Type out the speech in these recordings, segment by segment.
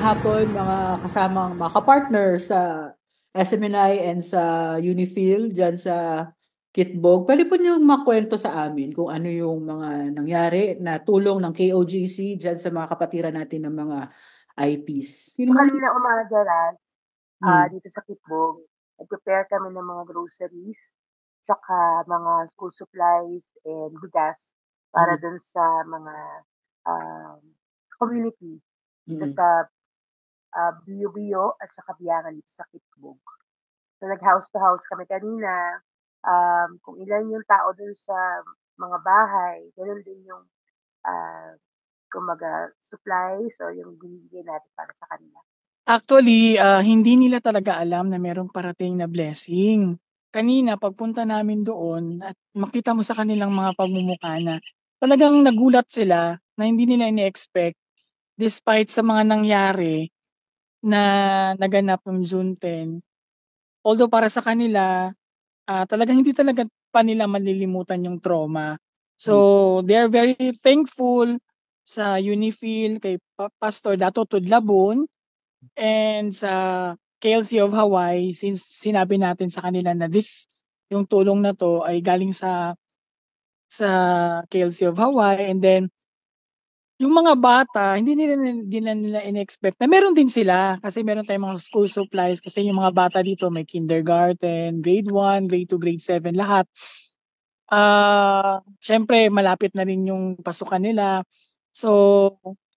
hapon mga kasamang mga kapartner sa SMNI and sa Unifil dyan sa Kitbog. Pwede po niyong makwento sa amin kung ano yung mga nangyari na tulong ng KOJC dyan sa mga kapatiran natin ng mga IPs. So, Sino mo? kanina umaga, Ras, Hmm. dito sa Kitbog, nag-prepare kami ng mga groceries, tsaka mga school supplies and bigas para Mm. dun sa mga um, community dito Mm. sa Biyo-Biyo at saka Biyangan dito sa Kitbog. So, nag-house to house kami kanina. Kung ilan yung tao dun sa mga bahay, ganun din yung kumbaga supplies or yung binibigay natin para sa kanila. Actually, hindi nila talaga alam na merong parating na blessing. Kanina, pagpunta namin doon at makita mo sa kanilang mga pagmumukha na talagang nagulat sila na hindi nila ini-expect despite sa mga nangyari na naganap noong June 10. Although para sa kanila, talagang hindi talaga pa nila malilimutan yung trauma. So, they are very thankful sa Unifil, kay Pastor Dato Tudlabon, and sa KLC of Hawaii, since sinabi natin sa kanila na yung tulong na to ay galing sa KLC of Hawaii, and then yung mga bata, hindi na nila in-expect na meron din sila kasi meron tayong mga school supplies kasi yung mga bata dito may kindergarten, grade 1, grade 2, grade 7, lahat. Syempre malapit na rin yung pasukan nila. So,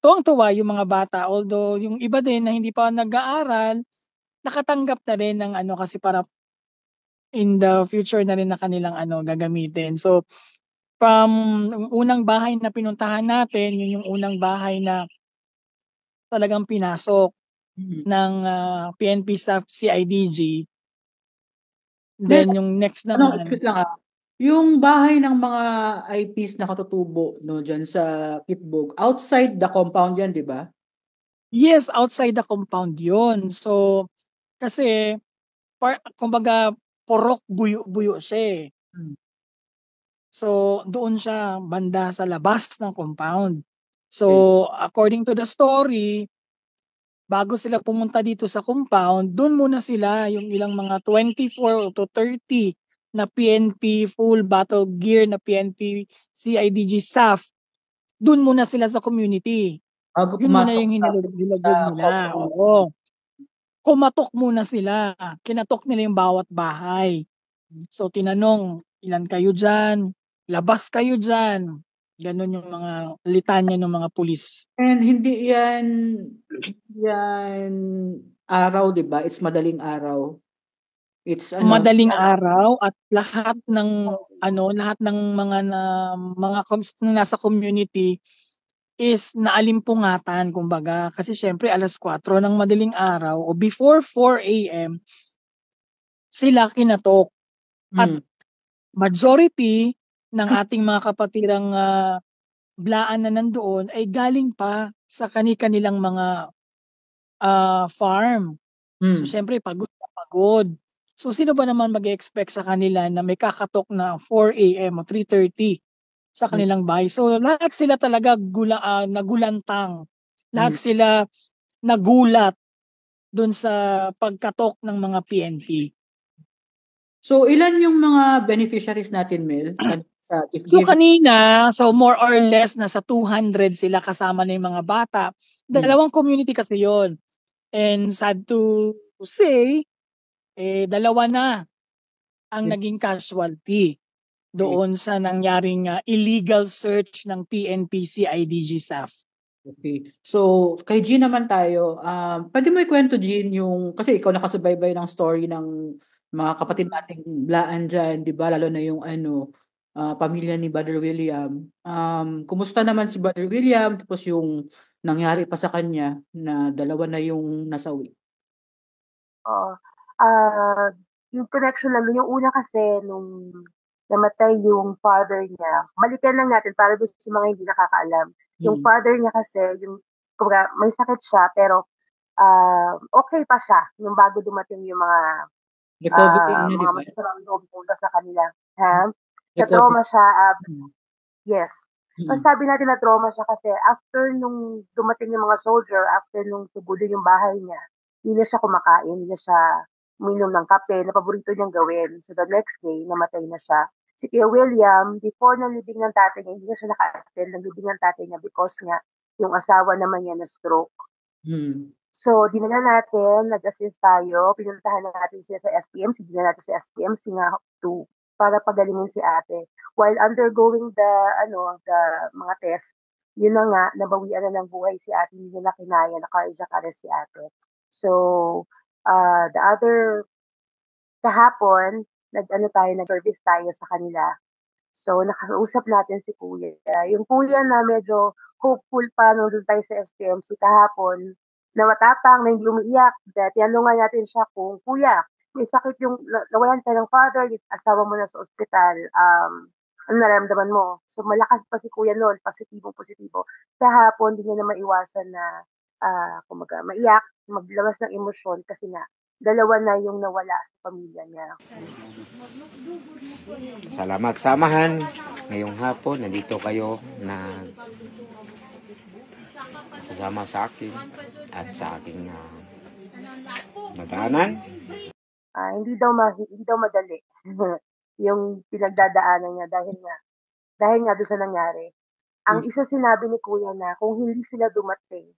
tuwang-tuwa yung mga bata, although yung iba din na hindi pa nag-aaral, nakatanggap na rin ng ano kasi para in the future na rin na kanilang ano gagamitin. So, from unang bahay na pinuntahan natin, yun yung unang bahay na talagang pinasok Mm. ng PNP staff CIDG. Mel, Then yung next excuse naman, lang yung bahay ng mga IPs na katutubo no dyan sa Kitbog, outside the compound yan, di ba? yes, outside the compound yun. So, kasi, kumbaga, purok buyo-buyo siya eh. Hmm. So, doon siya banda sa labas ng compound. So, Okay. according to the story, bago sila pumunta dito sa compound, doon muna sila yung ilang mga 24 to 30 na PNP full battle gear na PNP CIDG staff. Doon muna sila sa community. Bago Yun muna pumasok yung sa hinalugod nila. compound mismo. Oo. Kumatok muna sila. Kinatok nila yung bawat bahay. So tinanong, ilan kayo dyan? Labas kayo dyan. Ganon yung mga litanya ng mga pulis. And hindi yan araw, 'di ba? It's madaling araw. It's ano, Madaling araw at lahat ng mga na nasa community is naalimpungatan kumbaga kasi syempre alas 4 ng madaling araw o before 4 a.m. sila kinatok at mm, majority ng ating mga kapatirang blaan na nandoon ay galing pa sa kani-kanilang mga farm. So mm, syempre pagod na pagod. So sino ba naman mag-expect sa kanila na may kakatok na 4 a.m. o 3:30 sa mm, kanilang bahay? So lahat sila talaga nagulantang. Lahat mm. sila nagulat doon sa pagkatok ng mga PNP. So, ilan yung mga beneficiaries natin, Mel? Sa gift So giving. kanina, so more or less nasa 200 sila kasama na yung mga bata. Mm, Dalawang community kasi yon. And sad to say, dalawa na ang okay. naging casualty Okay. doon sa nangyaring illegal search ng PNP CIDG staff. Okay. So, kay Jean naman tayo. Pwede mo ikwento, Jean, yung, kasi ikaw nakasubaybay ng story ng mga kapatid nating blaan dyan, di ba? Lalo na yung pamilya ni Brother William. Kumusta naman si Brother William? Tapos yung nangyari pa sa kanya na dalawa na yung nasawi. Oo. Ah, yung connection namin, yung una kasi nung namatay yung father niya, balikan lang natin para doon sa mga hindi nakakaalam. Yung Mm. father niya kasi, kumbaga, may sakit siya, pero okay pa siya nung bago dumating yung Recovering na, di mga ba? masasamang loob punta sa kanila. Ha? Sa Recovering. trauma siya, Mm. yes. Masasabi natin na trauma siya kasi after nung dumating yung mga soldier, after nung tugulin yung bahay niya, hindi na siya kumakain, hindi na siya uminom ng kape na paborito niyang gawin. So the next day, namatay na siya. Si Kuya William, before ng libing ng tatay niya, hindi na siya naka-attend ng libing ng tatay niya because nga yung asawa naman niya na stroke. So, dinala natin, nag-assist tayo, pinuntahan natin sila sa SPMC, dinala natin sa SPMC nga para pagalingin si ate. While undergoing the mga test, yun na nga, nabawian na ng buhay si ate, hindi na kinaya, na cardiac arrest si ate. So, the other, kahapon, nag-service tayo sa kanila. So, nakausap natin si kuya. Yung kuya na medyo hopeful pa nung doon tayo sa SPMC kahapon, na matapang, na hindi umiiyak. Tinanungan natin siya kung, kuya, may sakit yung nawalan tayo ng father, yung asawa mo na sa ospital, ano nararamdaman mo? So, malakas pa si kuya noon, positibo. Kahapon, hindi niya na maiwasan na, kumaga, maiyak, maglabas ng emosyon kasi nga, dalawa na yung nawala sa pamilya niya. Salamat samahan. Ngayong hapon, nandito kayo na sasama sa akin at sa aking madaanan. Hindi daw madali yung pinagdadaanan niya dahil nga doon sa nangyari. Ang isa sinabi ni kuya na kung hindi sila dumating,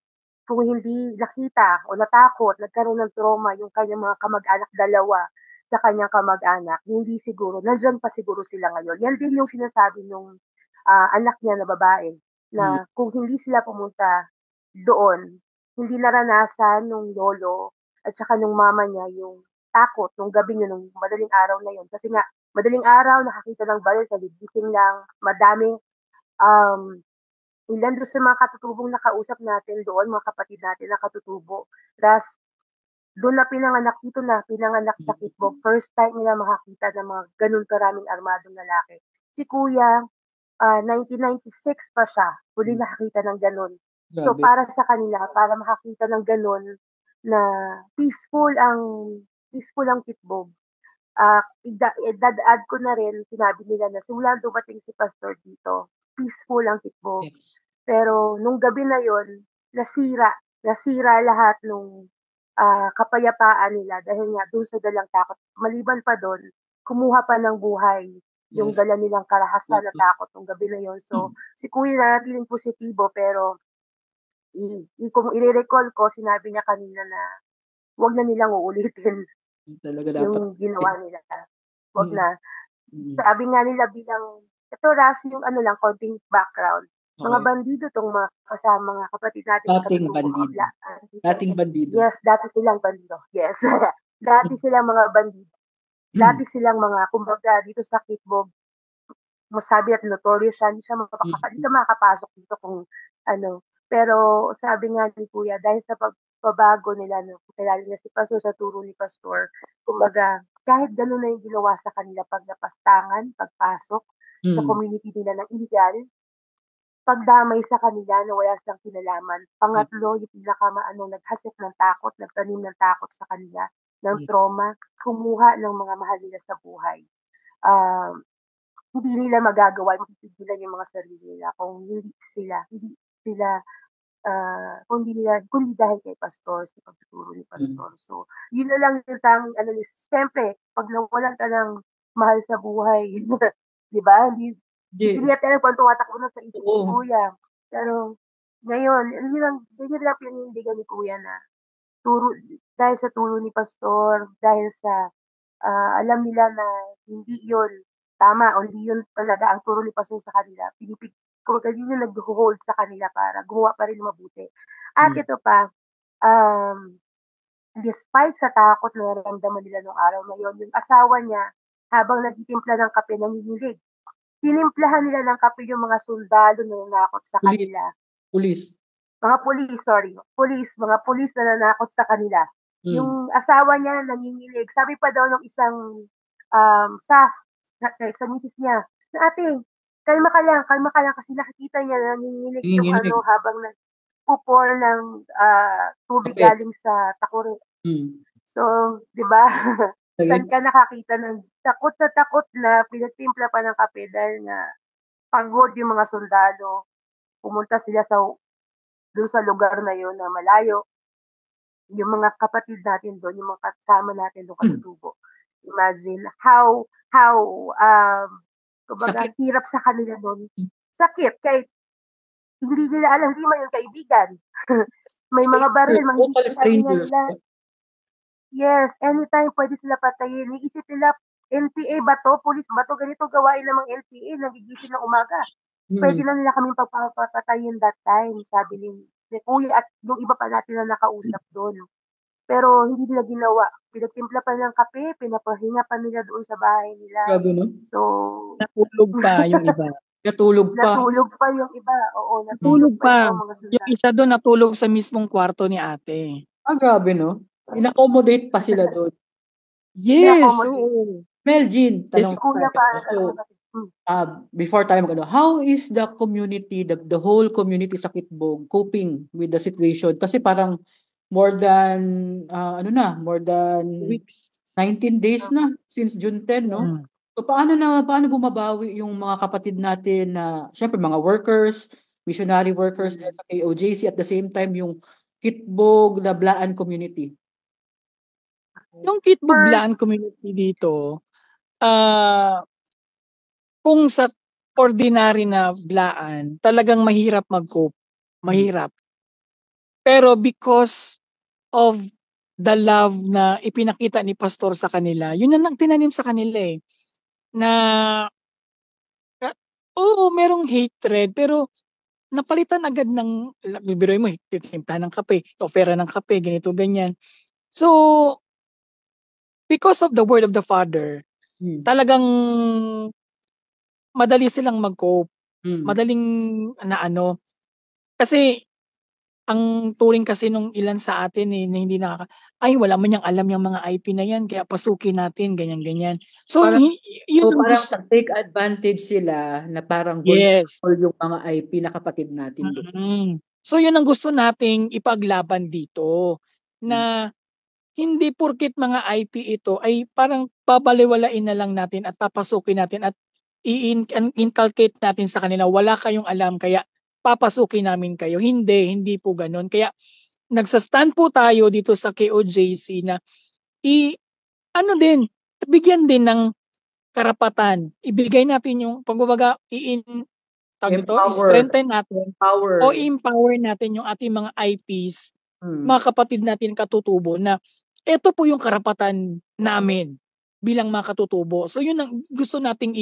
kung hindi nakita o natakot, nagkaroon ng trauma yung kanyang mga kamag-anak dalawa sa kanyang kamag-anak, hindi siguro, nandiyan pa siguro sila ngayon. Yan din yung sinasabi nung anak niya na babae, na kung hindi sila pumunta doon, hindi naranasan nung lolo at saka nung mama niya yung takot nung gabi niya, nung madaling araw na yun. Kasi nga, madaling araw, nakakita ng baril, kagigising lang, madaming ilan doon sa mga katutubong nakausap natin doon, mga kapatid natin na katutubo. Tapos, doon na pinanganak sa Kitbog. First time nila makakita ng mga ganun karaming armadong lalaki. Si Kuya, 1996 pa siya, huli nakakita ng ganun. So, para sa kanila, para makakita ng ganun, na peaceful ang Kitbog. Idad-add ko na rin, sinabi nila na simula dumating si Pastor dito, peaceful ang Kitbog. Yes. Pero nung gabi na yon, nasira lahat nung kapayapaan nila dahil nga doon sa dalang takot. Maliban pa doon, kumuha pa ng buhay yung dala nilang karahasan na takot nung gabi na yon. So, si Kuya nanatiling positibo pero kung i-recall ko, sinabi niya kanina na wag na nilang uulitin Talaga yung ginawa nila. Wag na. Mm. Sabi nga nila bilang, ito Ras, yung konting background. Mga bandido tong mga kasama mga kapatid natin. Dating bandido. Yes, dati silang bandido. Yes. Dati silang mga bandido. Dati silang mga, kumbaga, dito sa Kitbog, masabi at notorious siya, hindi siya makakapasok dito kung ano. Pero sabi nga ni Kuya, dahil sa pagbabago nila, kilala niya si Pastor sa turo ni Pastor, kumbaga, kahit gano'n na yung ginawa sa kanila, paglapastangan, pagpasok sa community nila ng illegal, pagdamay sa kanila na wala silang kinalaman. Pangatlo, yung naghasik ng takot, nagtanim ng takot sa kanila, ng trauma, kumuha ng mga mahal nila sa buhay. Hindi nila magagawa, mapipigilan yung mga sarili nila kung kundi dahil kay Pastor, sa pagtuturo ni Pastor. So, yun na lang yung tanging siyempre, pag nawalan ka ng mahal sa buhay, di ba? Hindi natin alam kung tumatakbo na sa isip ni Kuya. Pero, ngayon, yun lang pinindigan ni Kuya na dahil sa turo ni Pastor, dahil sa alam nila na hindi yun tama o hindi yun talaga ang turo ni Pastor sa kanila. Kung yun yung nag-hold sa kanila para gumawa pa rin mabuti. At ito pa, despite sa takot na nararamdaman nila noong araw na yun, yung asawa niya, habang nagtitimpla ng kape, nanginginig. Tinimplahan nila ng kape yung mga sundalo na nanakot sa kanila. Mga pulis na nanakot sa kanila. Yung asawa niya nanginginig. Sabi pa daw ng isang sa misis niya, na ate, kalma ka lang kasi nakikita niya na nanginginig yung habang nagpupor ng tubig galing sa takore. So, di ba? Saan ka nakakita ng takot na pinatimpla pa ng kape dahil nga pagod yung mga sundalo, pumunta sila dun sa lugar na yun na malayo. Yung mga kapatid natin doon, yung mga kasama natin doon katutubo. Imagine how kumbaga Sakit. hirap sa kanila doon. Sakit kahit hindi nila alam, hindi man yung kaibigan. May mga baril, Total sabi nga strangers. nila, yes, anytime pwede sila patayin. Iisip nila, LPA ba to? Police ba to? Ganito gawain ng mga LPA, nagigising ng umaga. Pwede na nila kaming pagpapatayin that time, sabi ni Kuya at yung iba pa natin na nakausap doon. Pero hindi nila ginawa. Pinagtimpla pa ng kape, pinapahinga pa nila doon sa bahay nila. Grabe, no? So, Natulog pa yung iba. Natulog pa. natulog pa yung iba. Oo, Natulog natulog pa pa. yung mga Yung sundalo. isa doon natulog sa mismong kwarto ni ate. Grabe, no? In-accommodate pa sila doon. Yes, Ina-accommodate. oo. Melgin, tanong Yes, Kuya pa, so, before tayo mag-ano, how is the community, the whole community sa Kitbog coping with the situation? Kasi parang more than more than weeks. 19 days na since June 10, no? Mm. So paano bumabawi yung mga kapatid natin na syempre mga workers, missionary workers din sa KOJC, at the same time yung Kitbog na Blaan community? Yung Kitbog Blaan community dito, kung sa ordinary na Blaan, talagang mahirap mag-cope. Mahirap. Pero because of the love na ipinakita ni pastor sa kanila, yun ang tinanim sa kanila eh. Na, oo, merong hatred, pero napalitan agad ng, bibiroy mo, timpla ng kape, ofera ng kape, ganito, ganyan. So, because of the word of the Father, talagang madali silang mag-cope. Madaling kasi ang turing kasi nung ilan sa atin na hindi ay wala man yang alam yung mga IP na yan, kaya pasukin natin, ganyan-ganyan. So, Parang, yun ang parang gusto. take advantage sila na parang Yes. yung mga IP na kapatid natin doon. So, yun ang gusto nating ipaglaban dito, na hindi porket mga IP ito ay parang babaliwalain na lang natin at papasukin natin at i-inculcate natin sa kanila, wala kayong alam kaya papasukin namin kayo. Hindi po ganun. Kaya nagsa-stand po tayo dito sa KOJC na bigyan din ng karapatan. Ibigay natin yung pagbabaga, i-strengthen natin o empower natin yung ating mga IPs, mga kapatid natin katutubo na ito po yung karapatan namin bilang mga katutubo. So yun ang gusto nating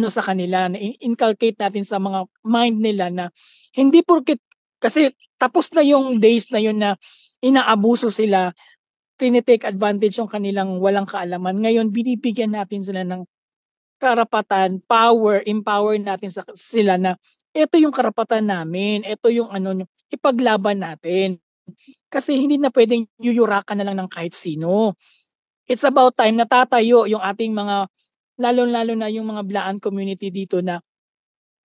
sa kanila, na inculcate natin sa mga mind nila na hindi porket kasi tapos na yung days na yun na inaabuso sila, tinitake advantage yung kanilang walang kaalaman. Ngayon binibigyan natin sila ng karapatan, empower natin sila na ito yung karapatan namin, ito yung ipaglaban natin. Kasi hindi na pwedeng yuyurakan na lang ng kahit sino. It's about time na tatayo yung ating mga, lalo-lalo na yung mga Blaan community dito na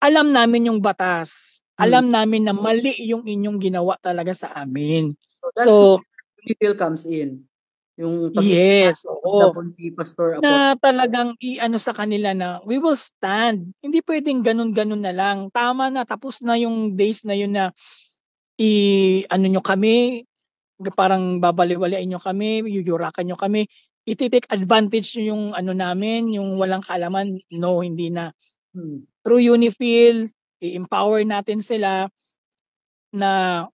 alam namin yung batas. Alam namin na mali yung inyong ginawa talaga sa amin. So, detail comes in. Yung yes, oo. Pastor Na talagang sa kanila na we will stand. Hindi pwedeng ganun-ganun na lang. Tama na, tapos na yung days na yun na nyo kami, parang babaliwalain nyo kami, yuyurakan nyo kami, iti-take advantage nyo yung namin, yung walang kaalaman. No, hindi na. Through Unifil, i-empower natin sila na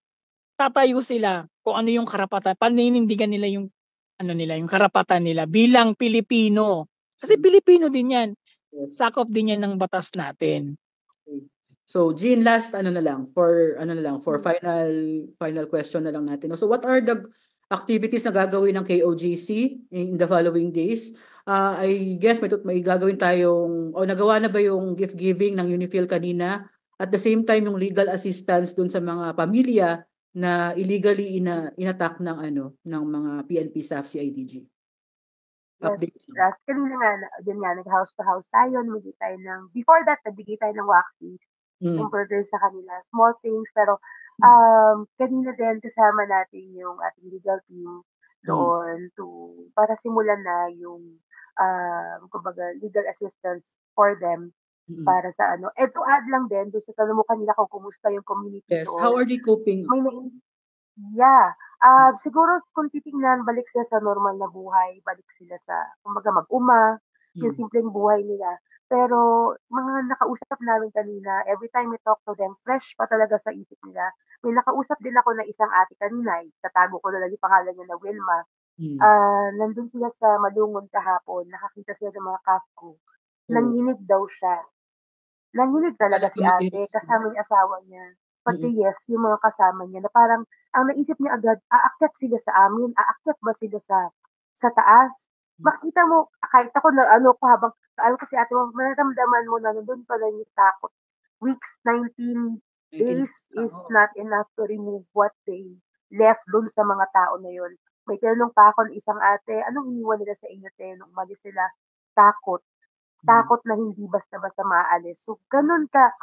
tatayo sila kung ano yung karapatan, paninindigan nila yung yung karapatan nila bilang Pilipino. Kasi Pilipino din yan. Sakop din yan ng batas natin. So, Jean, last for final question na lang natin. So, what are the activities na gagawin ng KOJC in the following days? I guess may gagawin tayong, nagawa na ba yung gift giving ng Unifil kanina? At the same time, yung legal assistance dun sa mga pamilya na illegally inattack ng mga PNP staff, CIDG. Yes, kanina nga, nag-house to house tayo, before that, nagbigay tayo ng waxes, yung burgers sa kanila, small things, pero kanina din kasama natin yung ating legal team doon para simulan na yung kumbaga legal assistance for them para sa ano. And to add lang din, doon sa tanong mo kanina kung kumusta yung community Yes, how doon, are they coping? may yeah. Siguro kung titingnan, balik sila sa normal na buhay, balik sila sa, kumbaga mag-uma, yung simpleng buhay nila. Pero mga nakausap namin kanina, every time we talk to them, fresh pa talaga sa isip nila. May nakausap din ako na isang ate kanina, tatago ko na lang yung pangalan niya na Wilma. Nandun sila sa Malungon kahapon, nakakita sila ng mga kafko. Nanginig daw siya. Nanginig talaga si ate, kasama yung asawa niya. Pati yes, yung mga kasama niya, na parang, ang naisip niya agad, aakyat sila sa amin, aakyat ba sila sa taas? Makita mo, kahit ako na ano ko habang, alam ko si ate mo, mararamdaman mo na nandun pala yung takot. Weeks, 19 days is not enough to remove what they left dun sa mga tao na yun. May tinanong pa ako ng isang ate, anong iniwan nila sa inyo, te, nung umalis sila? Takot. Takot na hindi basta-basta maalis. So, ganun ka,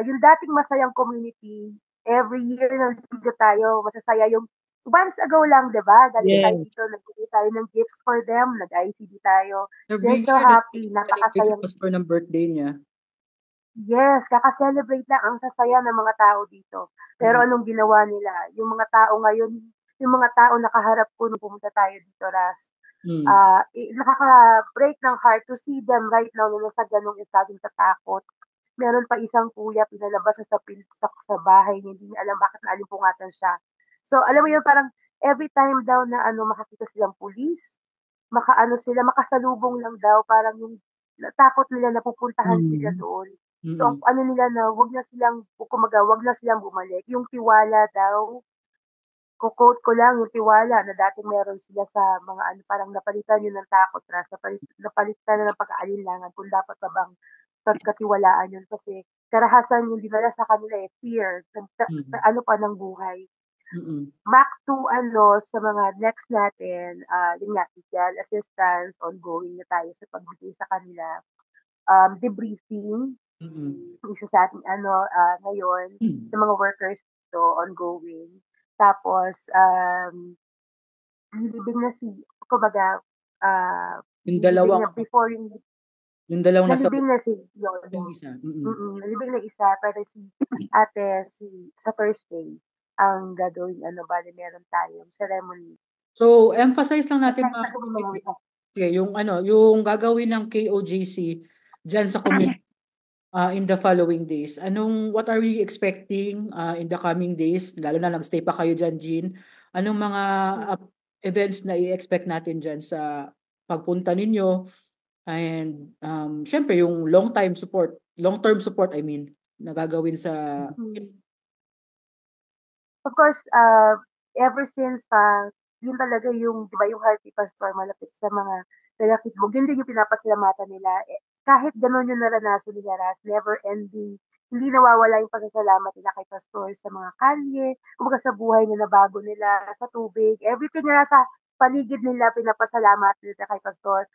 yung dating masayang community, every year nandito tayo, masasaya yung months ago lang, di ba? Galing tayo dito, nagbigay tayo ng gifts for them, nag-ICD tayo. They're so happy, napakasayang. For ng birthday niya. Yes, kaka-celebrate lang, ang sasaya ng mga tao dito. Pero anong ginawa nila? Yung mga tao ngayon, yung mga tao nakaharap ko nung pumunta tayo dito, Ras, nakaka-break ng heart to see them right now na nasa ganong estadong tatakot. Meron pa isang kuya, pinalabas siya sa bahay, hindi niya alam bakit naalimpungatan siya. So, alam mo yun, parang every time daw na makakita silang pulis, makaano sila, makasalubong lang daw, parang yung natakot nila na pupuntahan sila doon. So, ang nila na, wag na silang bumalik. Yung tiwala daw, quote ko lang, yung tiwala na dati meron sila sa mga parang napalitan yun ng takot, napalitan na ng pag-aalinlangan kung dapat pa bang pagkatiwalaan yun kasi karahasan yung dinala sa kanila fear, ano pa ng buhay. Back to sa mga next natin, yung legal assistance, ongoing na tayo sa pagbigay sa kanila. Debriefing, isa sa ating ngayon, sa mga workers dito, ongoing. Tapos, nilibing na kumbaga, yung dalawa, before yung dalawang nasa nalibing na yung isa. Nalibing na isa, pero si ate, sa first day, ang gagawin, bali meron tayong ceremony. So, emphasize lang natin yung gagawin ng KOJC dyan sa community in the following days. What are we expecting in the coming days? Lalo na nag-stay pa kayo dyan, Jean. Anong mga events na i-expect natin dyan sa pagpunta ninyo? And syempre yung long-term support, I mean, na gagawin sa Of course, ever since yun talaga yung, di ba, yung Hearty Pastor malapit sa mga taga-Kitbog, yun din yung pinapasalamatan nila. Kahit ganun yung naranasan nila, Ras, never ending, hindi nawawala yung pagkasalamat nila kay Pastor sa mga kalye, kumbaga sa buhay nila, bago nila, sa tubig, everything na nasa paligid nila, pinapasalamat nila kay Pastor.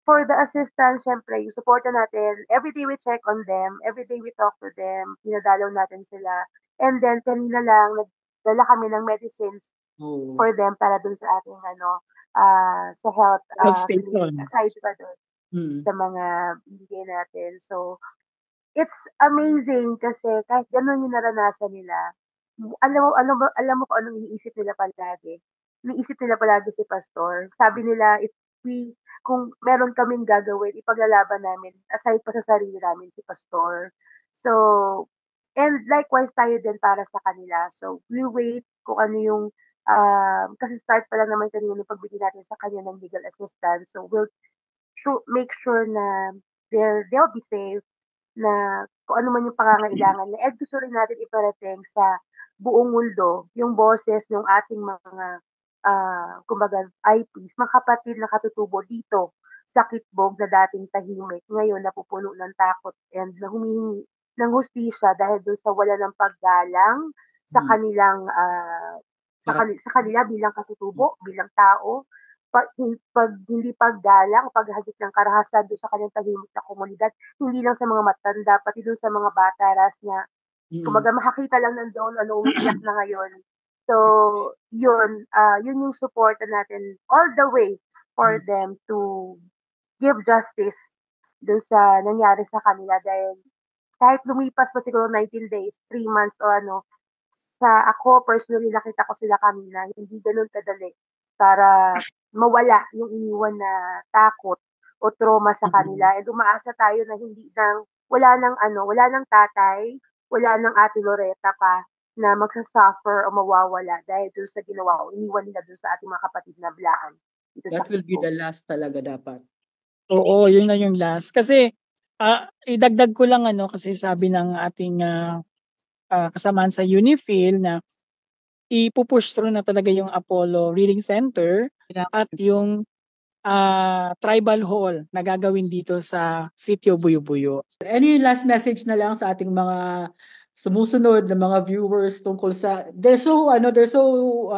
For the assistance, syempre, yung support natin, everyday we check on them, everyday we talk to them, pinadalaw natin sila. And then, kanina lang, nagdala kami ng medicines for them para dun sa ating, sa health station. Aside pa dun sa mga bigay natin. So, it's amazing kasi kahit ganun yung naranasan nila, alam mo kung anong iniisip nila palagi. Iniisip nila palagi si Pastor. Sabi nila, kung meron kaming gagawin, ipaglalaban namin, aside pa sa sarili namin, si Pastor. So, and likewise tayo din para sa kanila. So, we wait kung ano yung, kasi start pa lang naman kanina yung pagbigay natin sa kanya ng legal assistance. So, we'll make sure na they'll be safe, na kung ano man yung pangangailangan na gusto rin natin iparating sa buong mundo, yung boses ng ating mga kumbaga IPs, mga kapatid na katutubo dito sa Kitbog na dating tahimik, ngayon napupuno ng takot and na humihingi ng hustisya dahil doon sa wala ng paggalang sa kanilang sa kanila bilang katutubo, bilang tao, pag hindi paggalang, paghagip ng karahasan doon sa kanilang tahimik na komunidad, hindi lang sa mga matanda, pati doon sa mga bata, Ras, niya. Kumbaga makakita lang nandoon ano umiiyak na ngayon. So, yun yung support natin all the way for them to give justice doon sa nangyari sa kanila dahil kahit lumipas pa siguro 19 days, 3 months o ano, ako personally nakita ko sila kanina, hindi gano'n kadali para mawala yung iniwan na takot o trauma sa kanila. And umaasa tayo na wala nang tatay, wala nang Ate Loretta pa na magsasuffer o mawawala dahil dun sa ginawa o iniwan nila dun sa ating mga kapatid na blaan dito sa That will be Kitbo. the last talaga dapat. Oo, yun na yung last. Kasi idagdag ko lang kasi sabi ng ating kasamaan sa UNIFIL na ipupush through na talaga yung Apollo Reading Center at yung tribal hall na gagawin dito sa Sitio Buyo-Buyo. Any last message na lang sa ating mga sumusunod na mga viewers tungkol sa they're so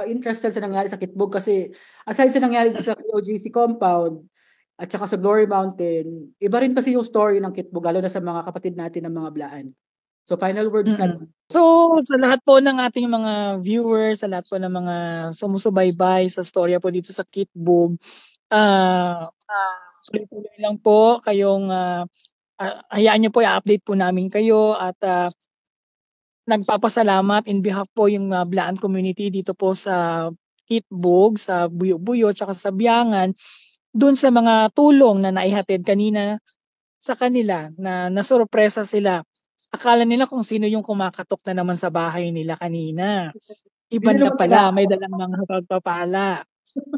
interested sa nangyari sa Kitbog kasi aside sa nangyari sa OGC compound at saka sa Glory Mountain, iba rin kasi yung story ng Kitbog lalo na sa mga kapatid natin ng mga Blaan. So final words na. So sa lahat po ng ating mga viewers, sa lahat po ng mga sumusubaybay sa storya po dito sa Kitbog, tuloy-tuloy lang po kayong hayaan niyo po i-update po namin kayo at nagpapasalamat in behalf po yung Blaan community dito po sa Kitbog, sa Buyo-Buyo, tsaka sa Biangan, dun sa mga tulong na naihatid kanina sa kanila na nasurpresa sila. Akala nila kung sino yung kumakatok na naman sa bahay nila kanina. Iba na pala, may dalang mga pagpapala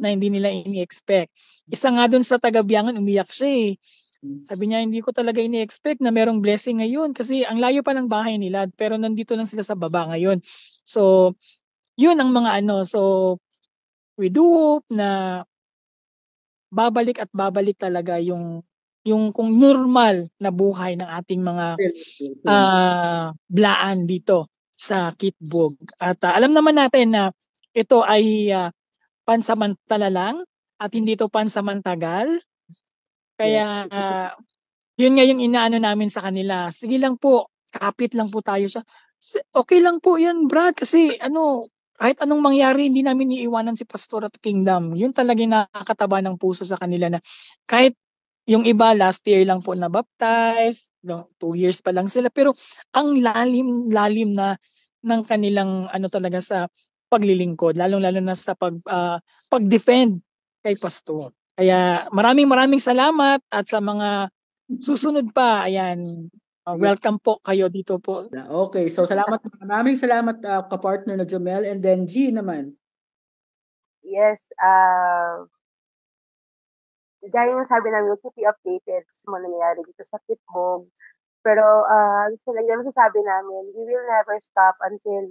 na hindi nila ini-expect. Isa nga dun sa taga-Biangan, umiyak siya eh. Sabi niya, hindi ko talaga ini-expect na merong blessing ngayon kasi ang layo pa ng bahay nila pero nandito lang sila sa baba ngayon. So, yun ang mga So, we do hope na babalik at babalik talaga yung kung normal na buhay ng ating mga Blaan dito sa Kitbog. At alam naman natin na ito ay pansamantala lang at hindi ito pansamantagal. Kaya yun nga yung inaano namin sa kanila. Sige lang po, kapit lang po tayo sa okay lang po yan, Brad, kasi kahit anong mangyari, hindi namin iiwanan si Pastor at Kingdom. Yun talaga yung nakakataba ng puso sa kanila na kahit yung iba last year lang po na baptized, 2 years pa lang sila, pero ang lalim na ng kanilang talaga sa paglilingkod, lalong-lalo na sa pag-defend kay Pastor. Kaya maraming salamat at sa mga susunod pa, ayan, welcome po kayo dito po. Okay, so maraming salamat ka-partner na Jomel, and then G naman. Yes, gaya ng sabi namin, we'll keep you updated sa mga nangyayari dito sa Kitbog. Pero masasabi namin, we will never stop until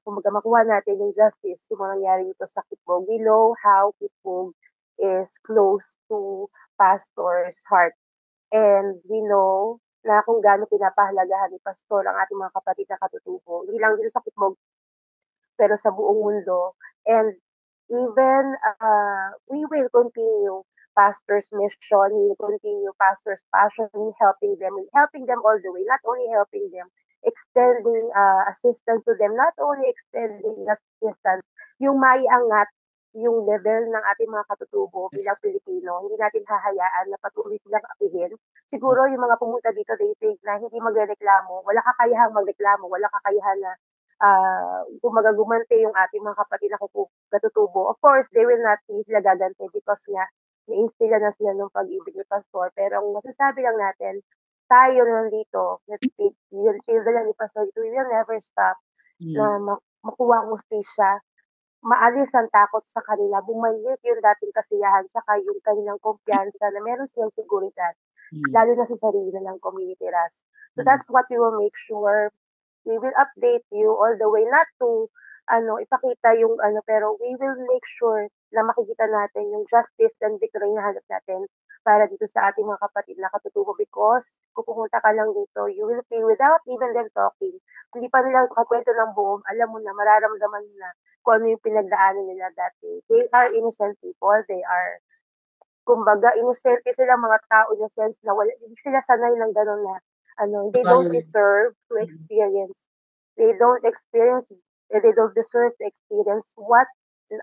kumbaga makuha natin yung justice yung mga nangyari dito sa Kitbog. We know how Kitbog is close to Pastor's heart. And we know na kung gaano pinapahalagahan ni Pastor ang ating mga kapatid na katutubo. Hindi lang dito sa Kitbog, pero sa buong mundo. And even we will continue Pastor's mission, we will continue Pastor's passion, helping them all the way, not only helping them, extending assistance to them, not only extending assistance, yung maiangat yung level ng ating mga katutubo bilang Pilipino, hindi natin hahayaan na patuloy silang apihin. Siguro yung mga pumunta dito, they think na hindi magreklamo, wala kakayahang magreklamo, wala kakayahan na kumbaga gumante yung ating mga kapatid na katutubo. Of course, they will not be sila gagante because nga na-instilla na sila ng pag-ibig ni Pastor. Pero ang masasabi lang natin, tayo nandito, children ni Pastor, we will never stop na makuha ang ustisya, maalis ang takot sa kanila, bumalik yung dating kasiyahan, saka yung kanilang kumpiyansa na meron silang seguridad, lalo na sa sarili ng community RAS. So that's what we will make sure. We will update you all the way, not to ipakita yung pero we will make sure na makikita natin yung justice and victory na hanap natin para dito sa ating mga kapatid na katutubo, because kung pumunta ka lang dito, you will feel without even them talking. Hindi pa nila kakwento ng buong, alam mo na, mararamdaman nila kung ano yung pinagdaanan nila dati. They are innocent people. They are, kumbaga, innocent sila, mga tao in a sense na hindi sila sanay ng gano'n na they don't deserve to experience. They don't deserve to experience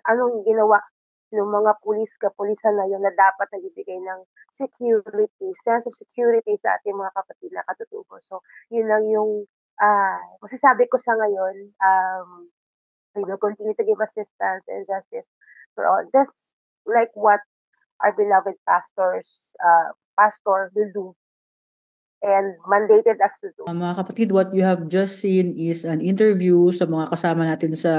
anong ginawa yung mga kapulisan na yun na dapat nagbibigay ng security, sense of security sa ating mga kapatid na katutubo. So, yun lang yung masasabi ko sa ngayon. We will continue to give assistance and justice for all, just like what our beloved pastor will do and mandated us to do. Mga kapatid, what you have just seen is an interview sa mga kasama natin sa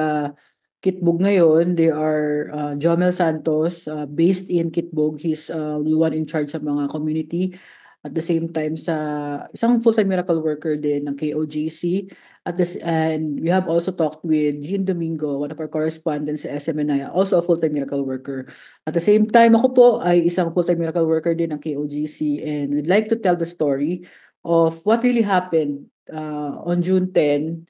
Kitbog ngayon. They are Jomel Santos, based in Kitbog. He's the one in charge sa mga community. At the same time, isang full-time miracle worker din ng KOJC. And we have also talked with Jean Domingo, one of our correspondents sa SMNI, also a full-time miracle worker. At the same time, ako po ay isang full-time miracle worker din ng KOJC, and we'd like to tell the story of what really happened on June 10.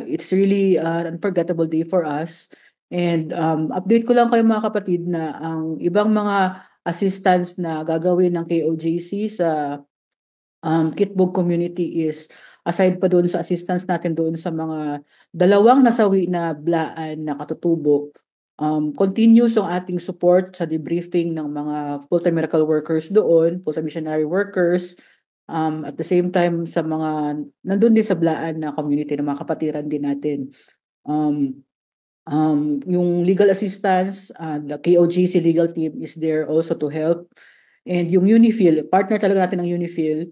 It's really an unforgettable day for us. And update ko lang kayo mga kapatid na ang ibang mga assistance na gagawin ng KOJC sa Kitbog community is, aside pa doon sa assistance natin doon sa mga dalawang nasawi na blaan na katutubo, continuous ang ating support sa debriefing ng mga full-time miracle workers doon, full-time missionary workers, at the same time sa mga nandun din sa blaan na community na mga kapatiran din natin. Yung legal assistance, the KOJC legal team is there also to help. And yung UNIFIL, partner talaga natin ng UNIFIL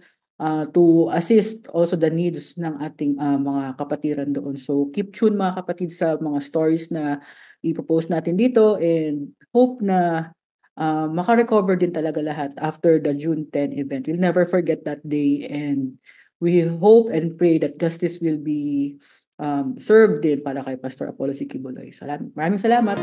to assist also the needs ng ating mga kapatiran doon. So keep tuned mga kapatid sa mga stories na ipopost natin dito, and hope na makarecover din talaga lahat after the June 10 event. We'll never forget that day, and we hope and pray that justice will be served din para kay Pastor Apollo C. Quiboloy. Maraming salamat.